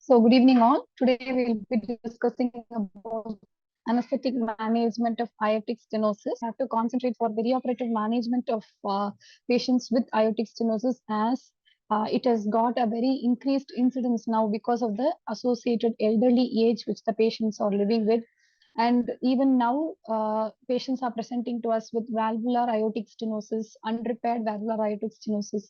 So, good evening, all. Today we'll be discussing about anesthetic management of aortic stenosis. We have to concentrate for perioperative management of patients with aortic stenosis, as it has got a very increased incidence now because of the associated elderly age which the patients are living with. And even now, patients are presenting to us with valvular aortic stenosis, unrepaired valvular aortic stenosis.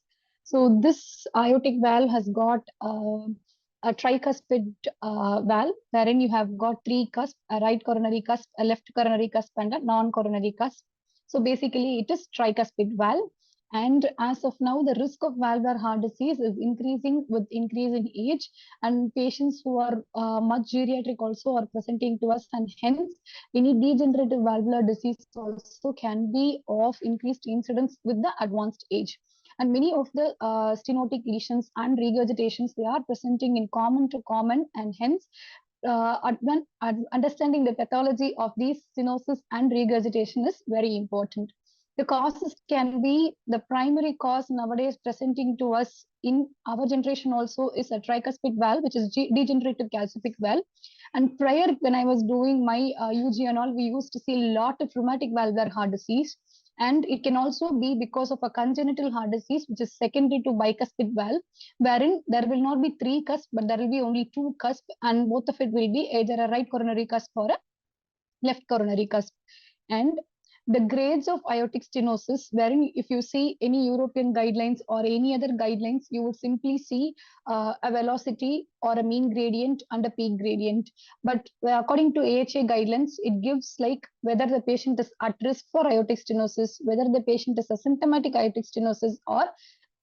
So this aortic valve has got a tricuspid valve, wherein you have got three cusps: a right coronary cusp, a left coronary cusp, and a non-coronary cusp. So basically, it is tricuspid valve. And as of now, the risk of valvular heart disease is increasing with increase in age, and patients who are much geriatric also are presenting to us, and hence any degenerative valvular disease also can be of increased incidence with the advanced age. And many of the stenotic lesions and regurgitations, they are presenting in common to common, and hence understanding the pathology of these stenosis and regurgitation is very important. The causes can be, the primary cause nowadays presenting to us in our generation also is a tricuspid valve, which is degenerative calcific valve. And prior, when I was doing my UG and all, we used to see a lot of rheumatic valvular heart disease. And it can also be because of a congenital heart disease, which is secondary to bicuspid valve, wherein there will not be three cusps, but there will be only two cusps, and both of it will be either a right coronary cusp or a left coronary cusp. And the grades of aortic stenosis, wherein if you see any European guidelines or any other guidelines, you would simply see a velocity or a mean gradient and a peak gradient. But according to AHA guidelines, it gives like whether the patient is at risk for aortic stenosis, whether the patient is asymptomatic aortic stenosis or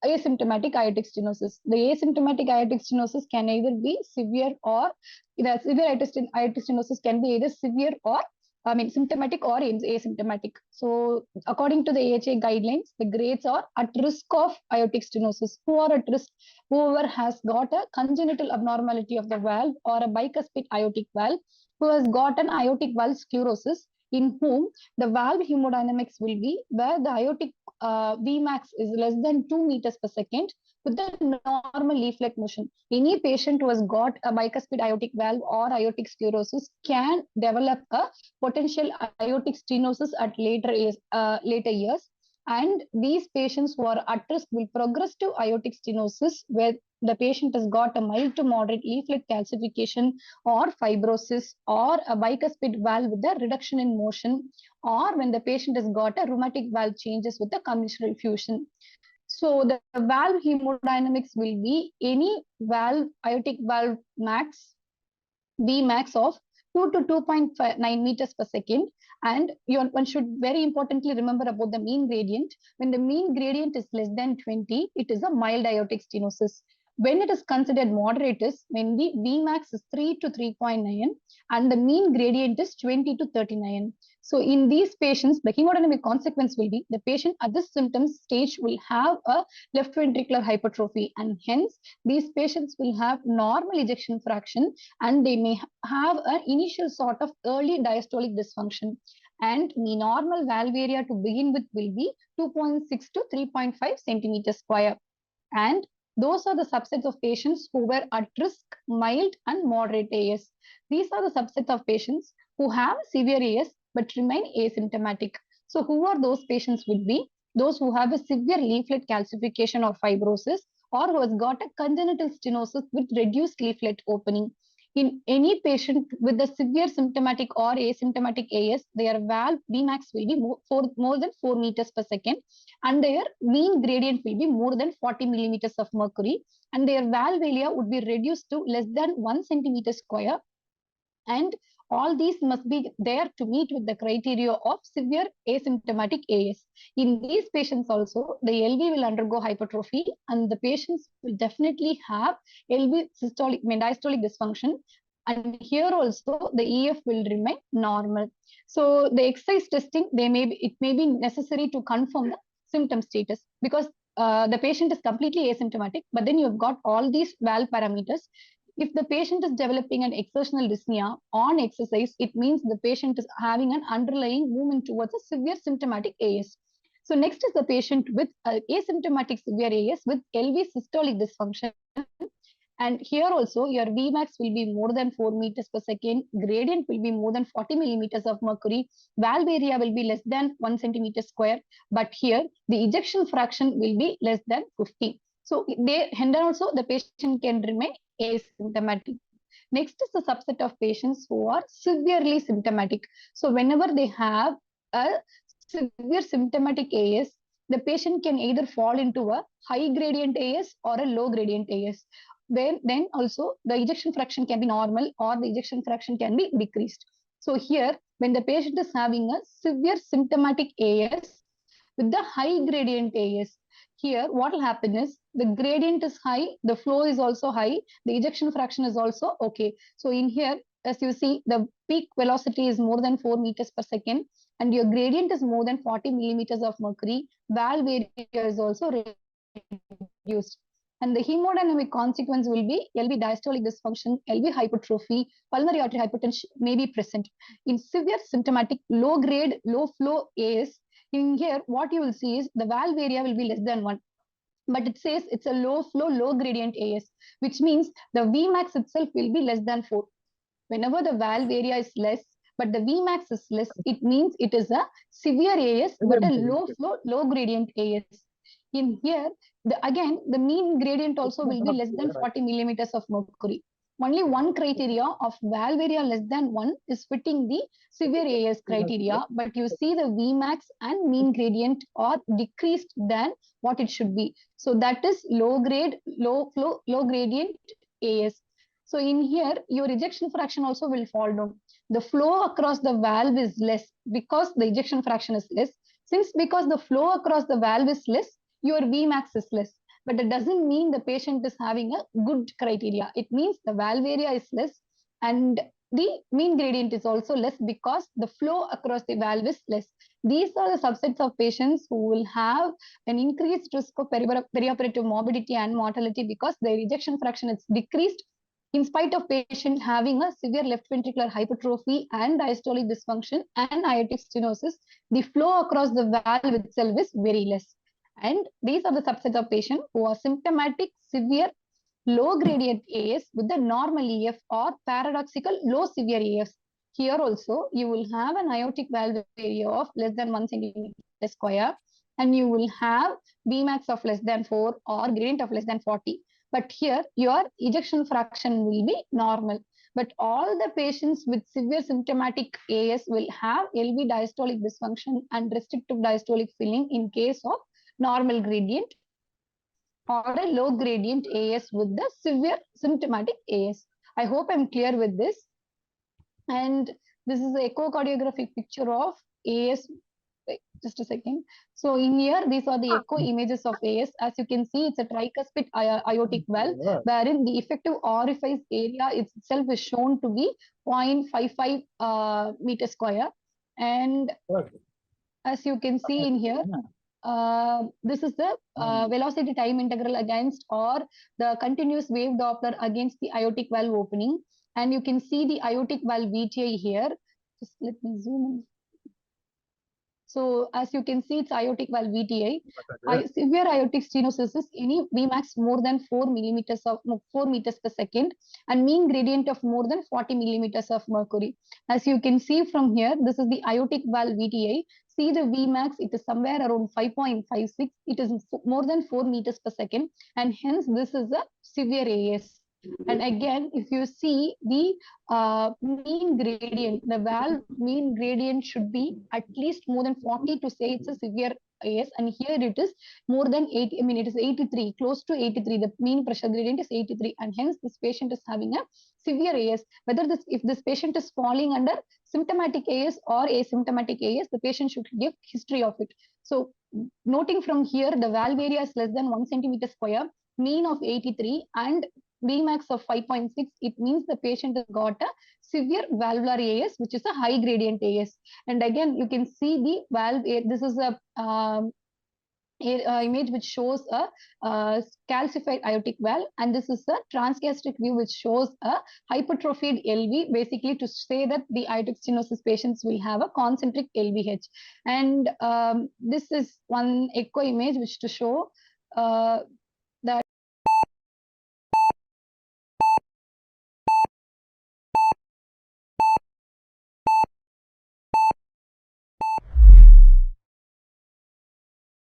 asymptomatic aortic stenosis. The asymptomatic aortic stenosis can either be severe or the severe aortic stenosis can be either severe or symptomatic or asymptomatic. So, according to the AHA guidelines, the grades are at risk of aortic stenosis. Who are at risk? Whoever has got a congenital abnormality of the valve or a bicuspid aortic valve, who has got an aortic valve sclerosis, in whom the valve hemodynamics will be where the aortic Vmax is less than 2 meters per second with the normal leaflet motion. Any patient who has got a bicuspid aortic valve or aortic sclerosis can develop a potential aortic stenosis at later years. And these patients who are at risk will progress to aortic stenosis, where the patient has got a mild to moderate leaflet calcification or fibrosis or a bicuspid valve with a reduction in motion, or when the patient has got a rheumatic valve changes with a commissural effusion. So the valve hemodynamics will be any valve, aortic valve max, Vmax of 2 to 2.9 meters per second. And one should very importantly remember about the mean gradient. When the mean gradient is less than 20, it is a mild aortic stenosis. When it is considered moderate is when the Vmax is 3 to 3.9 and the mean gradient is 20 to 39. So in these patients, the hemodynamic consequence will be the patient at this symptom stage will have a left ventricular hypertrophy, and hence these patients will have normal ejection fraction, and they may have an initial sort of early diastolic dysfunction. And the normal valve area to begin with will be 2.6 to 3.5 centimeters square. And those are the subsets of patients who were at risk, mild and moderate AS. These are the subsets of patients who have severe AS but remain asymptomatic. So who are those patients would be? Those who have a severe leaflet calcification or fibrosis, or who has got a congenital stenosis with reduced leaflet opening. In any patient with a severe symptomatic or asymptomatic AS, their valve Vmax will be more than 4 meters per second, and their mean gradient will be more than 40 millimeters of mercury, and their valve area would be reduced to less than 1 centimeter square. And all these must be there to meet with the criteria of severe asymptomatic AS. In these patients also, the LV will undergo hypertrophy, and the patients will definitely have LV diastolic dysfunction. And here also the EF will remain normal. So the exercise testing, it may be necessary to confirm the symptom status, because the patient is completely asymptomatic, but then you've got all these valve parameters. If the patient is developing an exertional dyspnea on exercise, it means the patient is having an underlying movement towards a severe symptomatic AS. So next is the patient with asymptomatic severe AS with LV systolic dysfunction. And here also your Vmax will be more than 4 meters per second, gradient will be more than 40 millimeters of mercury, valve area will be less than 1 centimeter square, but here the ejection fraction will be less than 50. So they, and also the patient can remain asymptomatic. Next is the subset of patients who are severely symptomatic. So whenever they have a severe symptomatic AS, the patient can either fall into a high gradient AS or a low gradient AS. Then also the ejection fraction can be normal or the ejection fraction can be decreased. So here, when the patient is having a severe symptomatic AS with the high gradient AS, here what will happen is the gradient is high, the flow is also high, the ejection fraction is also okay. So in here, as you see, the peak velocity is more than 4 meters per second and your gradient is more than 40 millimeters of mercury, valve area is also reduced. And the hemodynamic consequence will be LV diastolic dysfunction, LV hypertrophy, pulmonary artery hypertension may be present. In severe symptomatic low grade, low flow AS, in here what you will see is the valve area will be less than 1. But it says it's a low flow, low gradient AS, which means the Vmax itself will be less than 4. Whenever the valve area is less, but the Vmax is less, it means it is a severe AS, but a low flow, low gradient AS. In here, again, the mean gradient also will be less than 40 millimeters of mercury. Only one criteria of valve area less than 1 is fitting the severe AS criteria, but you see the Vmax and mean gradient are decreased than what it should be. So that is low grade, low flow, low gradient AS. So in here, your ejection fraction also will fall down. The flow across the valve is less because the ejection fraction is less. Because the flow across the valve is less, your Vmax is less. But it doesn't mean the patient is having a good criteria. It means the valve area is less and the mean gradient is also less because the flow across the valve is less. These are the subsets of patients who will have an increased risk of perioperative morbidity and mortality because their ejection fraction is decreased in spite of patient having a severe left ventricular hypertrophy and diastolic dysfunction and aortic stenosis. The flow across the valve itself is very less. And these are the subset of patients who are symptomatic, severe, low gradient AS with the normal EF or paradoxical low severe AS. Here also, you will have an aortic valve area of less than 1 centimeter square, and you will have Vmax of less than 4 or gradient of less than 40. But here, your ejection fraction will be normal. But all the patients with severe symptomatic AS will have LV diastolic dysfunction and restrictive diastolic filling in case of normal gradient or a low gradient AS with the severe symptomatic AS. I hope I'm clear with this. And this is the echocardiographic picture of AS. Wait, just a second. So in here, these are the echo images of AS. As you can see, it's a tricuspid aortic valve, wherein the effective orifice area itself is shown to be 0.55 meter square. And as you can see in here, this is the velocity time integral against or the continuous wave Doppler against the aortic valve opening. And you can see the aortic valve VTI here. Just let me zoom in. So as you can see, it's aortic valve VTI. Severe aortic stenosis is any Vmax more than 4 meters per second and mean gradient of more than 40 millimeters of mercury. As you can see from here, this is the aortic valve VTI. See the Vmax, it is somewhere around 5.56. It is more than 4 meters per second. And hence, this is a severe AS. And again, if you see the mean gradient, the valve mean gradient should be at least more than 40 to say it's a severe AS. And here it is more than 80, I mean, it is 83, close to 83. The mean pressure gradient is 83. And hence this patient is having a severe AS. If this patient is falling under symptomatic AS or asymptomatic AS, the patient should give history of it. So noting from here, the valve area is less than 1 centimeter square, mean of 83 and Vmax of 5.6, it means the patient has got a severe valvular AS, which is a high gradient AS. And again, you can see the valve, this is a image which shows a calcified aortic valve, and this is a transgastric view which shows a hypertrophied LV, basically to say that the aortic stenosis patients will have a concentric LVH. And this is one echo image which to show